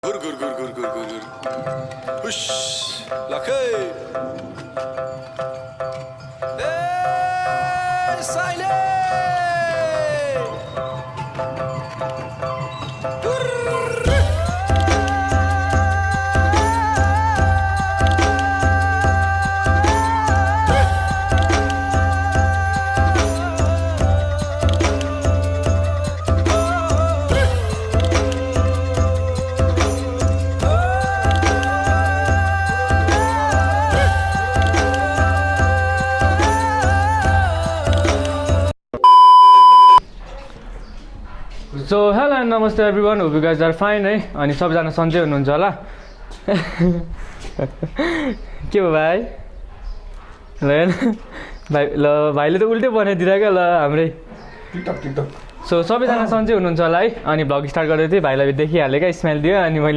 Gur gur gur gur gur gur gur. Hush, lakay. Hey, Saile. So hello and namaste everyone, hope you guys are fine है अनि सबैजना सन्चै हुनुहुन्छ होला के हो भाइ ल भाइ ल भाइले त उल्टै बनाइदिरा क्या ल हाम्रै टिकटक सो सबैजना सन्चै हुनुहुन्छ होला है अनि भ्लग स्टार्ट गर्दै थिएँ भाइलाई देखिहालेँ क्या स्माइल दियो अनि मैले